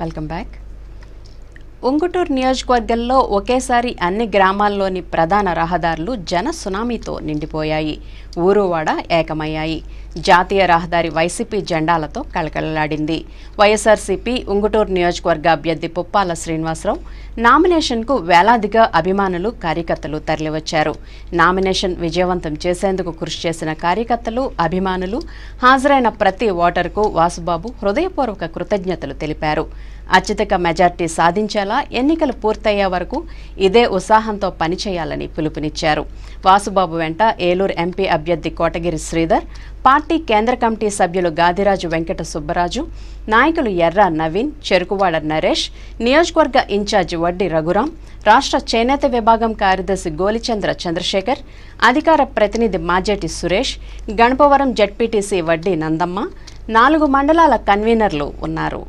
Welcome back. Unguturu నియోజకవర్గంలో ఒకేసారి అన్ని గ్రామాల్లోని ప్రధాన రహదారులు జన సునామీతో నిండిపోయాయి. ఊరువాడ ఏకమయ్యాయి. జాతీయ రహదారి వైసీపీ జెండాలతో కళకళలాడింది. వైఎస్ఆర్సీపీ ఉంగుటూరు నియోజకవర్గ అభ్యర్థి పుప్పాల శ్రీనివాసరావు నామినేషన్కు వేలాదిగా అభిమానులు కార్యకర్తలు తరలివచ్చారు. నామినేషన్ విజయవంతం చేసేందుకు కృషి చేసిన కార్యకర్తలు అభిమానులు హాజరైన ప్రతి ఓటరుకు వాసుబాబు హృదయపూర్వక కృతజ్ఞతలు తెలిపారు. అత్యధిక మెజార్టీ సాధించేలా ఎన్నికలు పూర్తయ్యే వరకు ఇదే ఉత్సాహంతో పనిచేయాలని పిలుపునిచ్చారు. వాసుబాబు వెంట ఏలూరు ఎంపీ అభ్యర్థి కోటగిరి శ్రీధర్, పార్టీ కేంద్ర కమిటీ సభ్యులు గాదిరాజు వెంకట సుబ్బరాజు, నాయకులు ఎర్ర నవీన్, చెరుకువాడ నరేష్, నియోజకవర్గ ఇన్ఛార్జి వడ్డి రఘురాం, రాష్ట్ర చేనేత విభాగం కార్యదర్శి గోలిచంద్ర చంద్రశేఖర్, అధికార ప్రతినిధి మాజేటి సురేష్, గణపవరం జడ్పీటీసీ వడ్డి నందమ్మ, 4 మండలాల కన్వీనర్లు ఉన్నారు.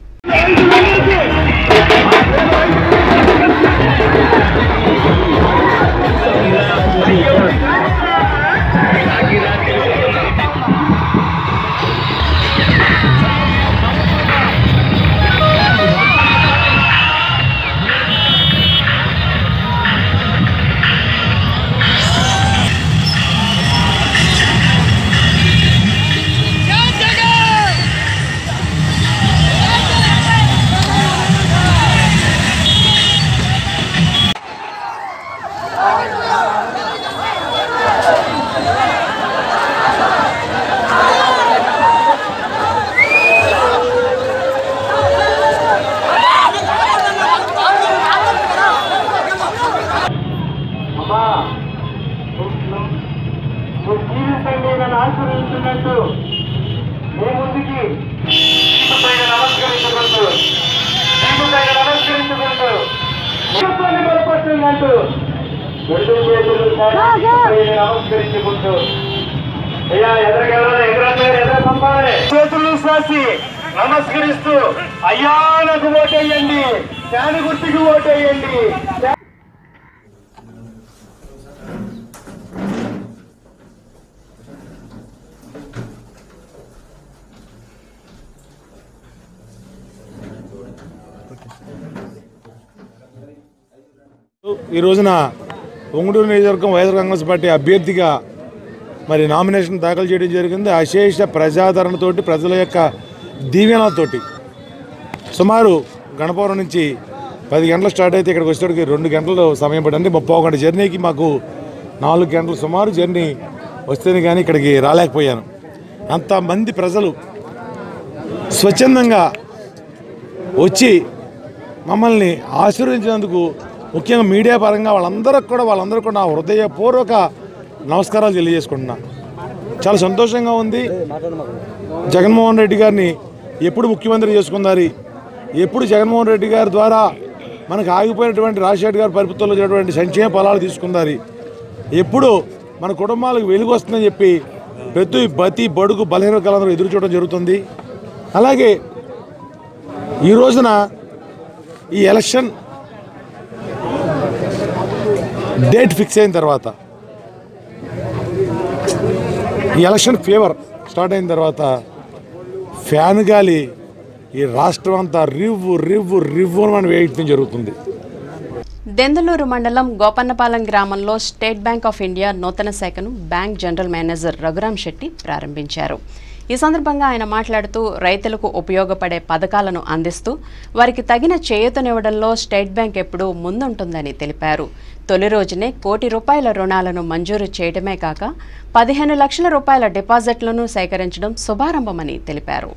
ఆశీర్వదించినట్టు మీ ముందుకి బలపడుతున్నట్టు నమస్కరించుకుంటూ అయ్యా ఎదురుకెళ్ళాలి, ఎదురు పంపాలి, చేతులు శ్వాసి నమస్కరిస్తూ అయ్యా నాకు ఓటేయండి, ఫ్యాన్ గుర్తుకి ఓటేయండి. ఈ రోజున ఉంగుటూరు నియోజకవర్గం వైఎస్ఆర్ కాంగ్రెస్ పార్టీ అభ్యర్థిగా మరి నామినేషన్ దాఖలు చేయడం జరిగింది. అశేష ప్రజాదరణతోటి, ప్రజల యొక్క దీవెనలతోటి సుమారు గణపవరం నుంచి 10 గంటలు స్టార్ట్ అయితే ఇక్కడికి వచ్చేటికి 2 గంటలు సమయం పడింది. 30 గంట జర్నీకి మాకు 4 గంటలు సుమారు జర్నీ వస్తేనే కానీ ఇక్కడికి రాలేకపోయాను. అంతమంది ప్రజలు స్వచ్ఛందంగా వచ్చి మమ్మల్ని ఆశీర్వదించినందుకు ముఖ్యంగా మీడియా పరంగా వాళ్ళందరికీ కూడా నా హృదయపూర్వక నమస్కారాలు తెలియజేసుకుంటున్నా. చాలా సంతోషంగా ఉంది. జగన్మోహన్ రెడ్డి గారిని ఎప్పుడు ముఖ్యమంత్రి చేసుకున్నారు, ఎప్పుడు జగన్మోహన్ రెడ్డి గారి ద్వారా మనకు ఆగిపోయినటువంటి రాజశేఖర్ గారి ప్రభుత్వంలో చేసినటువంటి సంక్షేమ ఫలాలు తీసుకున్నారు, ఎప్పుడు మన కుటుంబాలకు వెలుగు వస్తుందని చెప్పి ప్రతి బడుగు బలహీన వర్గాలందరూ ఎదురు చూడడం జరుగుతుంది. అలాగే ఈ రోజున ఈ ఎలక్షన్ డేట్ ఫిక్స్ అయిన తర్వాత, ఈ ఎలక్షన్ ఫీవర్ స్టార్ట్ అయిన తర్వాత ఫ్యాన్ గాలి ఈ రాష్ట్రం అంతా రివ్వు అని వేయటం జరుగుతుంది. దెందులూరు మండలం గోపన్నపాలెం గ్రామంలో స్టేట్ బ్యాంక్ ఆఫ్ ఇండియా నూతన శాఖను bank general manager Raghuram Shetty ప్రారంభించారు. ఈ సందర్భంగా ఆయన మాట్లాడుతూ రైతులకు ఉపయోగపడే పథకాలను అందిస్తూ వారికి తగిన చేయూతనివ్వడంలో స్టేట్ బ్యాంక్ ఎప్పుడూ ముందుంటుందని తెలిపారు. తొలి రోజునే ₹1 కోటి రుణాలను మంజూరు చేయడమే కాక 15 లక్షల రూపాయల డిపాజిట్లను సేకరించడం శుభారంభమని తెలిపారు.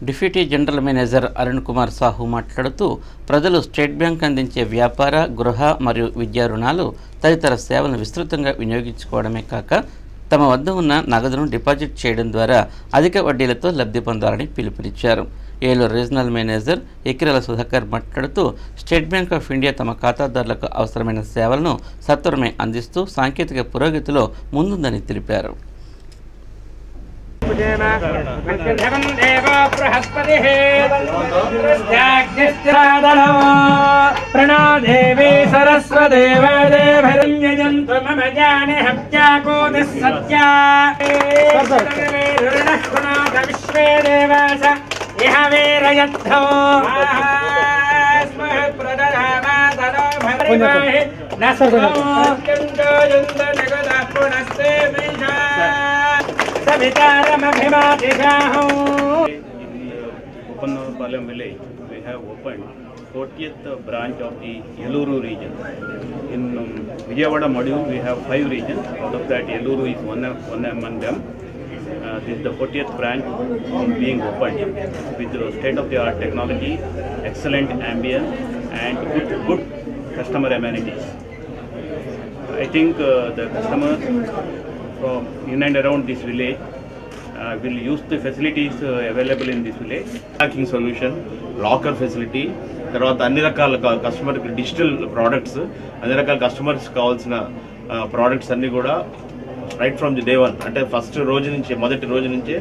Deputy general manager Arun Kumar Sahu మాట్లాడుతూ ప్రజలు స్టేట్ బ్యాంక్ అందించే వ్యాపార, గృహ మరియు విద్యా రుణాలు తదితర సేవలను విస్తృతంగా వినియోగించుకోవడమే కాక తమ వద్ద ఉన్న నగదును డిపాజిట్ చేయడం ద్వారా అధిక వడ్డీలతో లబ్ధి పొందాలని పిలుపునిచ్చారు. ఏలూరు రీజనల్ మేనేజర్ ఎకిరాల సుధాకర్ మాట్లాడుతూ స్టేట్ బ్యాంక్ ఆఫ్ ఇండియా తమ ఖాతాదారులకు అవసరమైన సేవలను సత్వరమే అందిస్తూ సాంకేతిక పురోగతిలో ముందుందని తెలిపారు. ప్రణాదేవి సరస్వదేవదేవరంజయంతు మమ జానే హత్యాకోతి సత్యా విశ్వే దేవాస ఇహ వీరయద్ధో परिवाहे नस्तोऽत्यन्तयन्त जगतः पुनस्ते विशा सवितारमभिमातिशाहौ Upannavapalayam village, we have opened 40th branch of the Yeluru region. In Vijayawada module, we have 5 regions. Out of that, Yeluru is one among them. This is the 40th branch being opened with state-of-the-art technology, excellent ambience, and good customer amenities. I think the customers from in and around this village will use the facilities available in this village. Packing solution, locker facility, తర్వాత అన్ని రకాల కస్టమర్కి digital products, అన్ని రకాల customers కావాల్సిన products అన్నీ కూడా right from the day one, అంటే ఫస్ట్ రోజు నుంచి, మొదటి రోజు నుంచే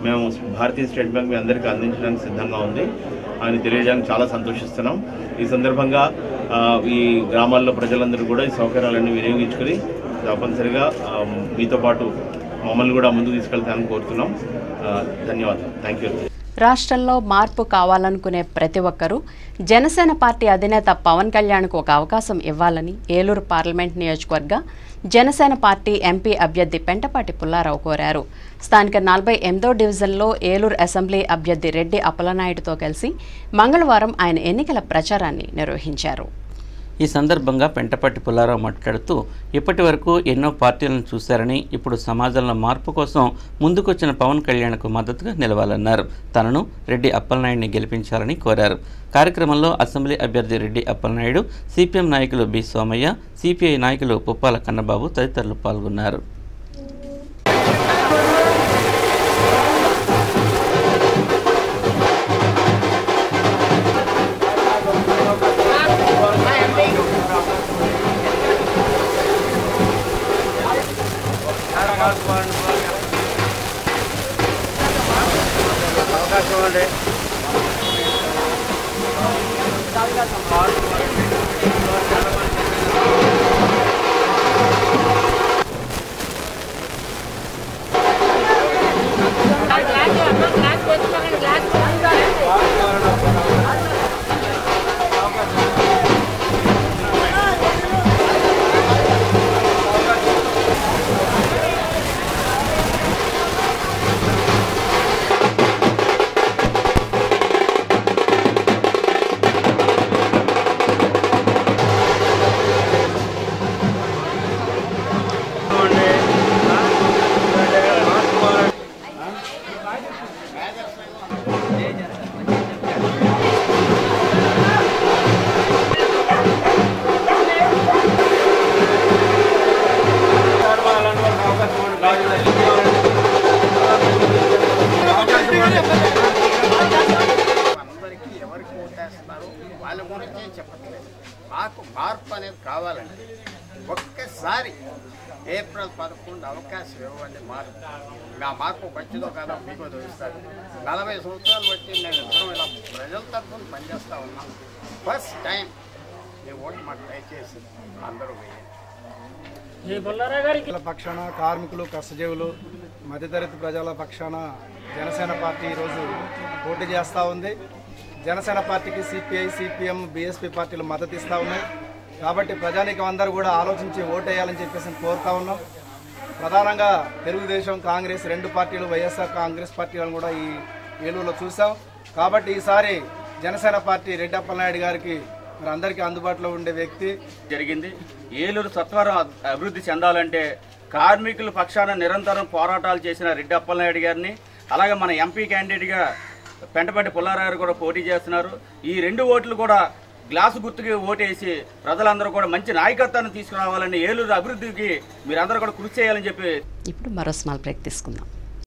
మేము భారతీయ స్టేట్ బ్యాంక్ మీ అందరికీ అందించడానికి సిద్ధంగా ఉంది అని తెలియజేయడానికి చాలా సంతోషిస్తున్నాం. ఈ సందర్భంగా ఈ గ్రామాల్లో ప్రజలందరూ కూడా ఈ సౌకర్యాలన్నీ వినియోగించుకొని తప్పనిసరిగా మీతో పాటు మమ్మల్ని కూడా ముందుకు తీసుకెళ్తానని కోరుతున్నాం. ధన్యవాదాలు. Thank you. రాష్ట్రంలో మార్పు కావాలనుకునే ప్రతి ఒక్కరూ జనసేన పార్టీ అధినేత పవన్ కళ్యాణ్కు ఒక అవకాశం ఇవ్వాలని ఏలూరు పార్లమెంట్ నియోజకవర్గ జనసేన పార్టీ ఎంపీ అభ్యర్థి పెంటపాటి పుల్లారావు కోరారు. స్థానిక 48వ డివిజన్లో ఏలూరు అసెంబ్లీ అభ్యర్థి రెడ్డి అప్పలనాయుడుతో కలిసి మంగళవారం ఆయన ఎన్నికల ప్రచారాన్ని నిర్వహించారు. ఈ సందర్భంగా పెంటపాటి పుల్లారావు మాట్లాడుతూ ఇప్పటి వరకు ఎన్నో పార్టీలను చూశారని, ఇప్పుడు సమాజంలో మార్పు కోసం ముందుకొచ్చిన పవన్ కళ్యాణ్కు మద్దతుగా నిలవాలన్నారు. తనను రెడ్డి అప్పలనాయుడిని గెలిపించాలని కోరారు. కార్యక్రమంలో అసెంబ్లీ అభ్యర్థి రెడ్డి అప్పలనాయుడు, సిపిఎం నాయకులు బి సోమయ్య, సిపిఐ నాయకులు పుప్పాల కన్నబాబు తదితరులు పాల్గొన్నారు. అందరికీ ఎవరికి ఓటేస్తారో వాళ్ళ గురించి చెప్పట్లేదు. మాకు మార్పు అనేది కావాలండి. ఒక్కసారి ఏప్రిల్ 11 అవకాశం ఇవ్వండి. మార్పు నా మార్పు మంచిదో కాదో మీకు తెలుస్తుంది. 40 సంవత్సరాలు బట్టి నేను ఇద్దరం ఇలా ప్రజల తరఫున పనిచేస్తూ ఉన్నాం. ఫస్ట్ టైం మీ ఓటు మాకు దయచేసి అందరూ వేయండి. పక్షాన కార్మికులు, కష్టజీవులు, మధ్యతరగతి ప్రజల పక్షాన జనసేన పార్టీ ఈరోజు పోటీ చేస్తూ ఉంది. జనసేన పార్టీకి సిపిఐ, సిపిఎం, బీఎస్పీ పార్టీలు మద్దతు ఇస్తూ ఉన్నాయి. కాబట్టి ప్రజానీకం అందరూ కూడా ఆలోచించి ఓటేయాలని చెప్పేసి కోరుతా ఉన్నాం. ప్రధానంగా తెలుగుదేశం, కాంగ్రెస్ రెండు పార్టీలు, వైఎస్ఆర్ కాంగ్రెస్ పార్టీలను కూడా ఈ ఏలూరులో చూసాం. కాబట్టి ఈసారి జనసేన పార్టీ రెడ్డి అప్పలనాయుడు గారికి మరి అందరికీ అందుబాటులో ఉండే వ్యక్తి జరిగింది. ఏలూరు సత్వరం అభివృద్ధి చెందాలంటే కార్మికుల పక్షాన నిరంతరం పోరాటాలు చేసిన రెడ్డి అప్పలనాయుడు గారిని, అలాగే మన ఎంపీ క్యాండిడేట్గా పెంటపాటి పుల్లారావు గారు కూడా పోటీ చేస్తున్నారు. ఈ రెండు ఓట్లు కూడా గ్లాసు గుర్తుకి ఓటేసి ప్రజలందరూ కూడా మంచి నాయకత్వాన్ని తీసుకురావాలని, ఏలూరు అభివృద్ధికి మీరందరూ కూడా కృషి చేయాలని చెప్పి. ఇప్పుడు మరో స్మాల్ బ్రేక్ తీసుకుందాం.